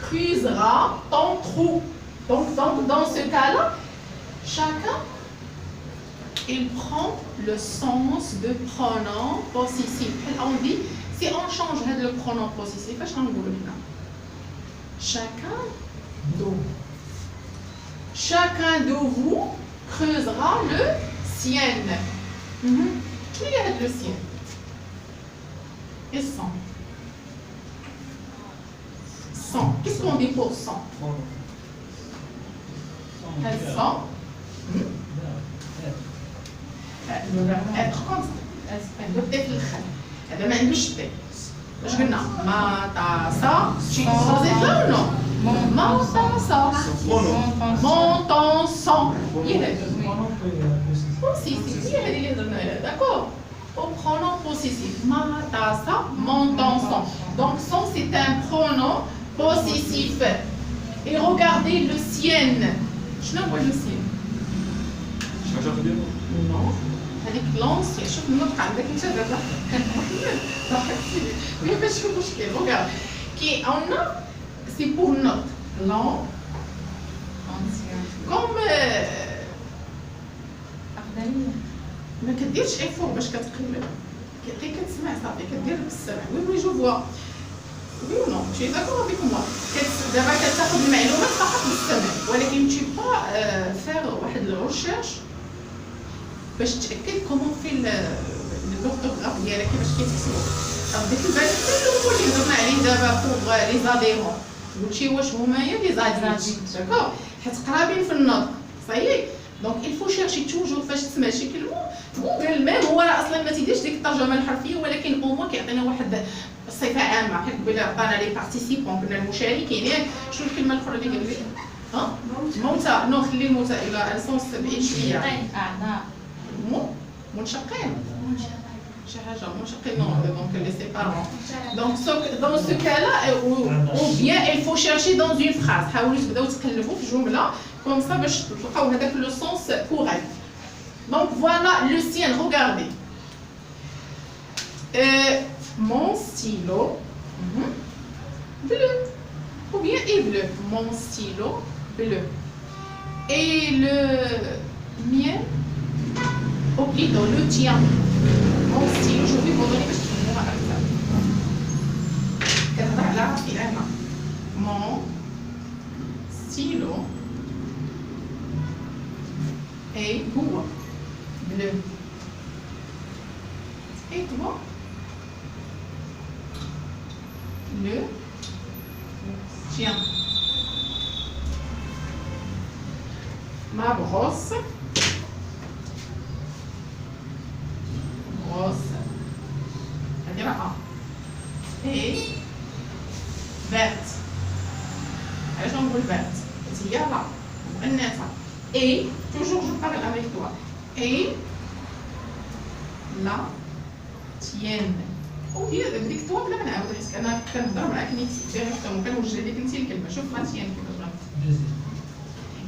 creusera ton trou. Donc dans ce cas-là, chacun il prend le sens de pronom possessif. On dit si on change le pronom possessif, qu'est-ce qu'on dit là? Chacun d'eux. Chacun de vous creusera le sien. Qui est le sien? Et son. Son. Qu'est-ce qu'on dit pour son? Son. Être comme ça. نبدا في الخل. هذا ما عندوش تاء. واش قلنا؟ ما طاسة. شي صوزيت لا ولا؟ ما طاسة. Mon ton son. Possessif. هي هذه اللي هضرنا عليها. D'accord. Au pronom possessif. Ma tassa, mon ton son. Donc son c'est un pronom possessif. Et regardez le sien. شنو هو le sien? Non. هذيك l'ancien. شوف النطق عندك انت دابا. ما فيش مشكل. Regarde. Qui on a c'est pour notre langue. Comme ما كديرش ايفور باش كتقلب. غير كتسمع صافي كدير بالسمع. وي جو فوا. وي نو شي داكور افيك موا. دابا كتاخذ المعلومات فقط بالسمع ولكن تي با فير واحد الريشيرش باش تاكد كومون في لورتوغراف ديالها كيفاش كيتكتبوا. ديك البنات هو اللي هضرنا عليه دابا فوق لي زاديرون. قلتي واش هما هي لي زاديرون داكور حيت قرابين في النطق صايي. دونك الفو شيرشي توجور فاش تسمع شي كلمه جوجل ميم هو راه اصلا ما تيديرش ديك الترجمه الحرفيه ولكن او موا كيعطينا واحد الصفه عامه. حيت قبيله عطانا لي بارتيسيبون قلنا المشاركين ياك. شنو الكلمه الاخرى اللي قال لي؟ موتى. نو خلي الموتى الى السونس بعيد شويه. أعضاء. منشقين. شي حاجه منشقين. نو دونك لي سيبارون. دونك dans ce cas-là ou bien il faut chercher dans une phrase. حاولوا تبداو تقلبوا في جمله comme ça باش تلقاو هذاك le sens correct. Donc voilà le sien, regardez. Mon stylo bleu. Ou bien est bleu. Mon stylo bleu. Et le mien, ou plutôt le tien. Mon stylo, je vais vous donner parce que je vais vous donner. Mon stylo est bleu. Et toi? Le tien. Ma brosse. C'est-à-dire et verte. Elle j'enroule verte. C'est là. Et toujours je parle avec toi. Et la tienne. وهي بديك تواب لا نعاود حيت انا كنهضر معاك نيت ديريكتومون كنوجه لك انت الكلمه. شوف لا تيان كيفاش غنكتب.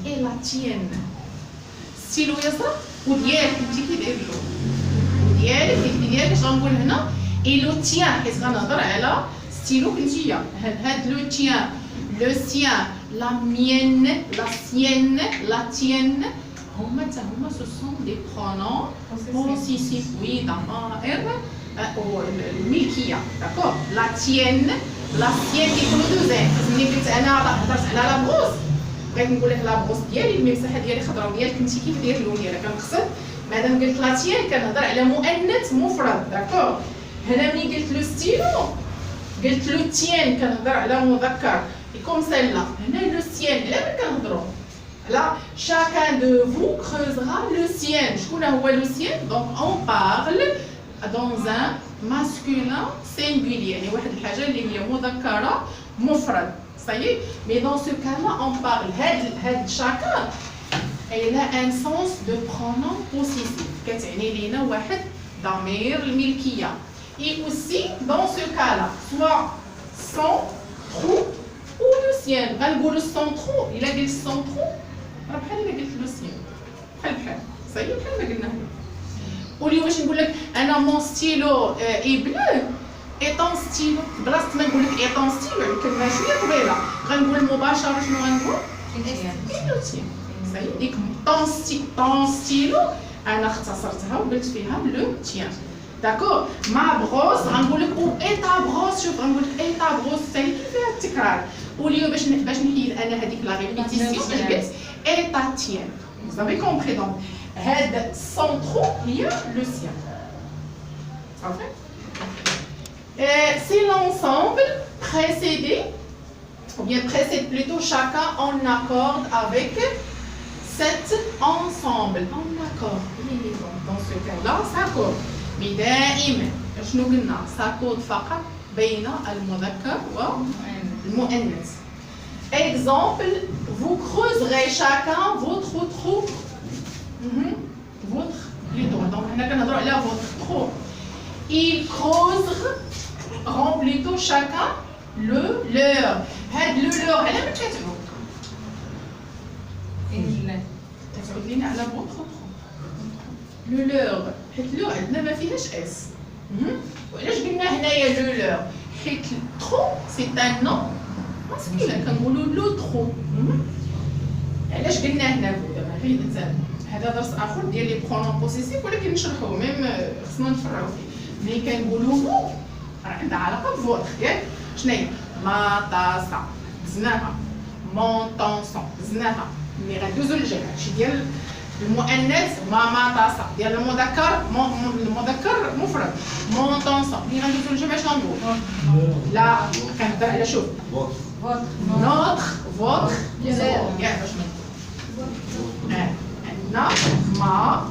اي لا تيان ستيلو يسرى وديالك انت كي داير له وديالك ديالك اش غنقول هنا اي لو تيان حيت غنهضر على ستيلو كنتيا. هاد لو تيان لو سيان لا ميenne لا سيenne لا تيenne ce sont des pronoms possessifs. Oui, ضمائر الملكية. d'accord. la tienne كيكونوا دوزين. ملي قلت انا هضرت على لا بروس بغيت نقول لك لا بروس ديالي المساحه ديالي خضراء ديالك انت كيف داير اللون ديالك كنقصد مادام قلت لا تيان كنهضر على مؤنث مفرد. داكور. هنا ملي قلت لو ستيلو قلت لو تيان كنهضر على مذكر كوم سيلا. هنا لو سيان على من كنهضروا على chacun de vous creusera le sien. شكون هو لو سيان؟ دونك on parle dans un masculin singulier يعني واحد الحاجه اللي هي مذكره مفرد. صحيح. mais dans ce cas-là on parle هاد chacun elle a un sens de pronom possessif كتعني لينا واحد ضمير الملكيه. et aussi dans ce cas-là soit son trop ou le sien. غنقولوا son trop الا قلت son trop راه بحال الا قلت لو سين بحال صحيح بحال ما قلنا هنا. قولي واش نقول لك انا مون ستيلو اي بلو اي طون ستيلو بلاصه ما نقول لك اي طون ستيلو الكلمه شويه طويله غنقول مباشره شنو غنقول لو تيان. صحيح. ديك طون ستيلو انا اختصرتها وقلت فيها لو تيان. داكور. مع بروس غنقول لك او اي تا بروس. شوف غنقول لك اي تا بروس حتى هي فيها التكرار. قولي باش نحيد انا هذيك لا ريبيتيسيون باش قلت اي تا تيان. vous avez compris. donc هاد سونترو هي لو سيان. صافي. c'est l'ensemble précédé ou bien précède plutôt chacun en accord avec cet ensemble. en accord. dans ce cas-là s'accorde. mais دائما شنو قلنا s'accorde فقط بين المذكر والمؤنث. exemple vous creuserez chacun votre trou. votre plutôt donc هنا كنهضروا على votre trou. ils creuseront plutôt chacun le leur. هاد le leur على من كتعود؟ كتعود لينا على votre trou. le leur حيت لو عندنا ما فيهاش اس. وعلاش قلنا هنايا لو لور؟ حيت ترو سي ان نون ماسكولين كنقولوا لو ترو. علاش قلنا هنا دابا غير هذا درس اخر ديال لي برونون بوسيسيف ولكن نشرحوه ميم خصنا نفرعوا فيه. ملي كنقولوا مو راه عندها علاقه بفوتر ياك. شناهي؟ ما طاسا دزناها مون طونسون دزناها. ملي غندوزو للجمع شي ديال المؤنث ما طاسه ديال المذكر المذكر مفرد مون طونسون. ملي غندوزو للجمع شنو نقول؟ لا كنهضر على شوف نوتر فوتر ياك باش نقول عندنا ما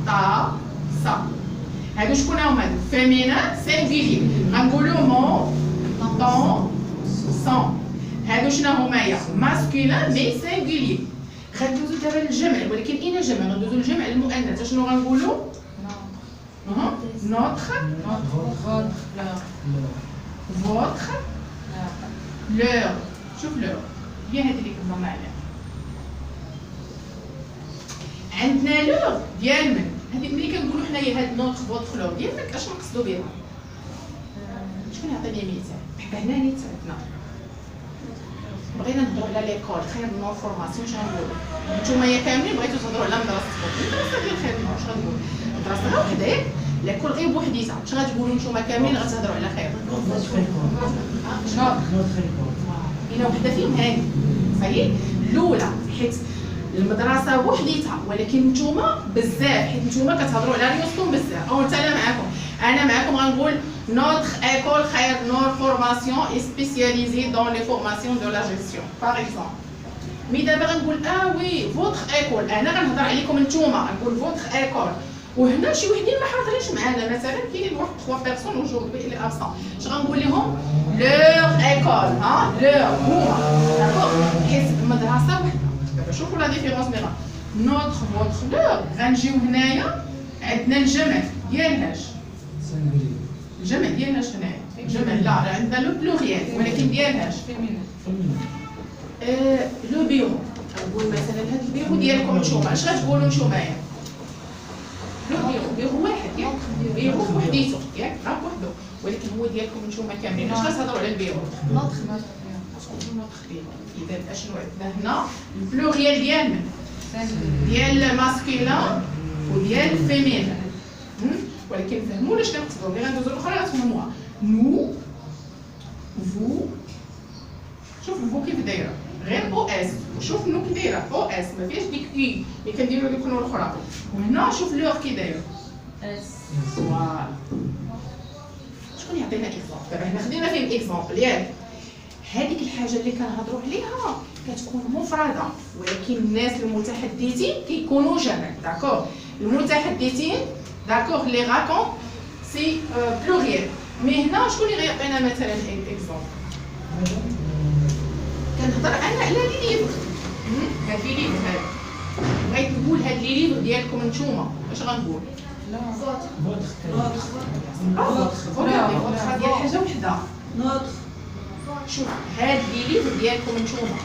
طاسه. هادو شكون هما؟ هادو فيمينا سينغولير غنقولو مون طونسون. هادو شنو هما هي؟ ماسكولين مي سينغولير. غندوزو دابا للجمع ولكن اين جمع؟ غندوزو للجمع المؤنث. شنو غنقولوا؟ نوتر فوتر لور. شوف لور هي هذه اللي كنا معنا. عندنا لور ديال من؟ هذيك ملي كنقولوا حنايا هاد نوتر فوتر لور ديال من اش نقصدوا بها؟ شكون يعطيني مثال؟ حتى هنا نيت عندنا بغينا نهضروا على ليكول خير نور فورماسيون. شنو نقولوا؟ نتوما يا كاملين بغيتو تهضروا على مدرستكم. المدرسه ديال خير نور. شنو نقول؟ المدرسه غير وحده ياك. ليكول غير بوحديتها. اش غتقولوا نتوما كاملين غتهضروا على خير؟ شنو؟ هنا وحده فيهم هذه. صحيح. الاولى حيت المدرسه وحديتها ولكن نتوما بزاف حيت نتوما كتهضروا على ريوسكم بزاف. او انا معاكم غنقول notre école Khair Noor formation est spécialisée dans les formations de la gestion par exemple. مي دابا غنقول وي votre école انا غنهضر عليكم نتوما غنقول votre école. وهنا شي وحدين ما حاضرينش معانا مثلا كاينين واحد 3 بيرسون aujourd'hui اللي ابسون. اش غنقول لهم؟ leur école leur هما. داكور. حيت المدرسه وحده. دابا شوفوا لا ديفيرونس بين notre votre leur. غنجيو هنايا عندنا الجمع ديالهاش. الجمع ديالهاش هنايا. الجمع لا عندنا لو بلوريال ولكن ديالهاش لو بيرو. نقول مثلا هاد البيرو ديالكم نتوما اش غتقولوا نتومايا؟ لو بيرو واحد ياك. بيرو بوحديتو ياك راه بوحدو ولكن هو ديالكم نتوما كاملين. اش غتهضروا على البيرو؟ نوتر بيرو. اذا اشنو عندنا هنا؟ البلوريال ديال من؟ ديال ماسكولين وديال فيمين. ولكن فهموا واش كنقصدوا، ملي غندوزو الاخرى غتفهموها. نو فو، شوف فو كيف دايره غير او اس، وشوف نو كي دايره او اس، ما فيهاش ديك اي اللي كنديرو ديك النور الاخرى. وهنا شوف لوغ كي داير اس. فوالا. شكون يعطينا اكزومبل؟ دابا حنا خدينا فيه الاكزومبل ياك. هذيك الحاجه اللي كنهضروا عليها كتكون مفرده، ولكن الناس المتحدثين كيكونوا جمع. داكور، المتحدثين داكور لي راكون سي بلوريال. مي هنا شكون اللي غيعطينا مثلا اكزومبل؟ كنهضر انا على لي ليفر. هاد لي ليفر هاد بغيت نقول هاد لي ليفر ديالكم نتوما اش غنقول؟ فوالا ديال حاجه وحده. شوف هاد لي ليفر ديالكم نتوما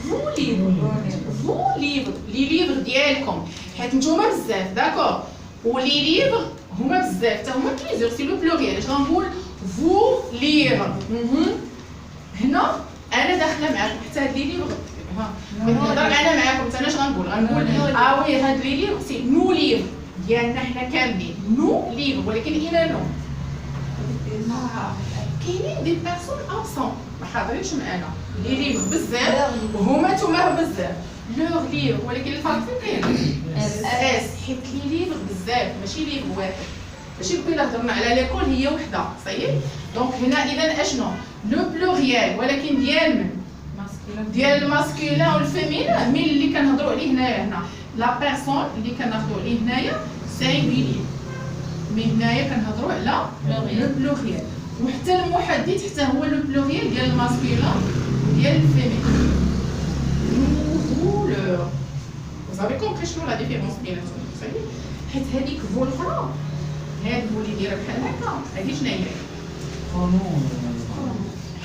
فو ليفر، فو ليفر لي ليفر ديالكم، حيت نتوما بزاف داكور، ولي ليفر هما بزاف حتى هما بليزيور سي لو بلوريال. اش غنقول؟ فو ليفر. هنا انا داخله معاكم حتى هاد لي ليفر نهضر انا معاكم حتى انا اش غنقول؟ غنقول وي هاد لي ليفر سي نو ليفر ديالنا حنا كاملين، نو ليفر، ولكن هنا نو كاينين دي بيرسون ابسون ما حاضرينش معانا، لي ليفر بزاف وهما نتوما بزاف لوغ ليفر، ولكن الفرق فين كاين؟ اس، حيت لي ليفر بزاف ماشي ليفر واحد، ماشي كنا هضرنا على ليكول هي وحده صحيح. دونك هنا اذا اشنو؟ لو بلوريال، ولكن ديال من؟ ديال الماسكولين والفيمين. مين اللي كنهضروا عليه هنايا؟ هنا لا بيرسون اللي كنهضروا عليه هنايا سينغولير، مي هنايا كنهضروا على لو بلوريال، وحتى المحدث حتى هو لو بلوريال ديال الماسكولين وديال الفيمين. نو فولور، vous avez compris شنو لا ديفيرونس بيناتهم صحيح؟ حيت هذيك فو الاخرى هاد فو اللي دايره بحال هكا هادي شنو هي؟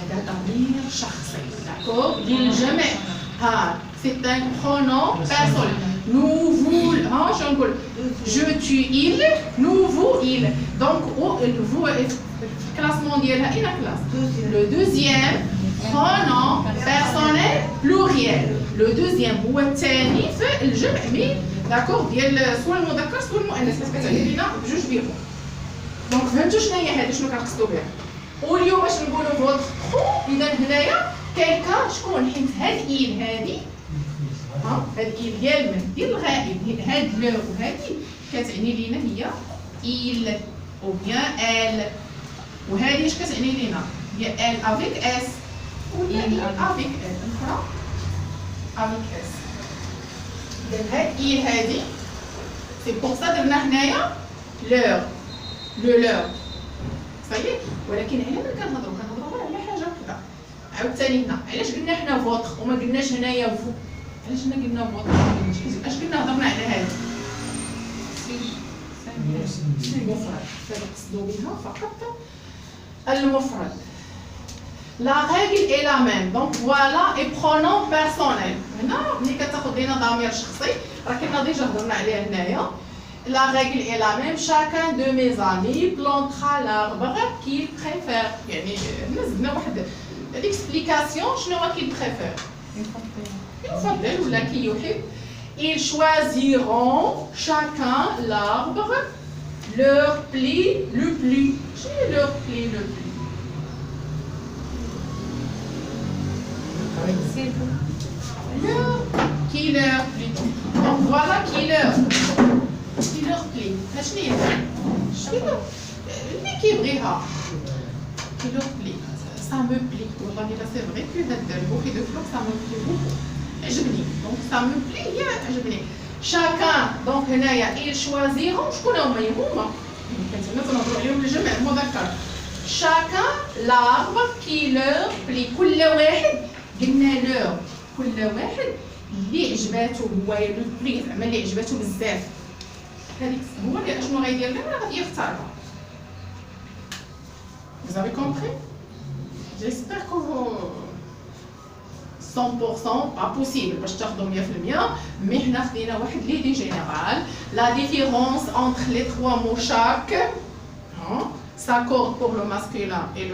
هذا ضمير شخصي داكور للجمع. ها سي ان برونون بيرسونيل. نو فو ها شنو نقول؟ جو تو إل، نو فو إل. دونك فو الكلاسمون ديالها اين كلاس؟ لو دوزيام برونون بيرسونيل بلوريال. لو دوزيام هو الثاني في الجمع مي داكور ديال سوا المذكر سوا المؤنث، حيت كتعني لينا بجوج بيهم. دونك فهمتوا شنو هي هذه شنو كنقصدوا بها؟ واليوم باش نقولوا فوتر اذا هنايا كيلكا شكون؟ حيت هاد ايل هادي ها هاد ايل ديال من؟ ديال الغائب. هاد لو وهادي كتعني لينا هي ايل او بيان ال، وهادي اش كتعني لينا؟ هي ال افيك اس ولا ايل افيك ال الاخرى افيك اس. اذا هاد ايل هادي سي بور سا درنا هنايا لور لور صحيح. ولكن على من كنهضروا على حاجه وحده. عاوتاني هنا علاش قلنا حنا فوتر وما قلناش هنايا فو؟ علاش هنا قلنا فوتر اش قلنا هضرنا على هذا المفرد، كنقصدوا بها فقط المفرد. لا ريغل اي لا ميم. دونك فوالا اي برونون بيرسونيل. هنا ملي كتاخذ لينا ضمير شخصي راه كنا ديجا هضرنا عليه هنايا. La règle est la même. Chacun de mes amis plantera l'arbre qu'il préfère. يعني نزلنا واحد l'explication شنو هو qu'il préfère. يفضل ولا كي يحب. Ils choisiront chacun l'arbre leur plaît le plus. شنو leur plaît le plus? Leur qui leur plaît. Donc voilà qui leur. qui leur plaît. شنو هي؟ شنو اللي كيبغيها؟ qui leur plaît. ça me plaît. والله الا سي فري كو هاد البوكي دو فلور ça me plaît beaucoup. عجبني. دونك ça me plaît هي عجبني. chacun دونك هنايا ils choisiront شكون هما؟ هما كنتمنى تنهضروا عليهم بالجمع المذكر. chacun l'arbre qui leur plaît. كل واحد قلنا leur كل واحد اللي عجباتو هو لو بلي زعما اللي عجباتو بزاف. هذيك هو اللي اشنو غيدير لنا غادي يختارها. Vous avez compris? J'espère que vous 100% pas possible باش تاخذوا 100%، مي حنا خدينا واحد ليدي جينيرال. La différence entre les trois mots chaque s'accorde pour le masculin et le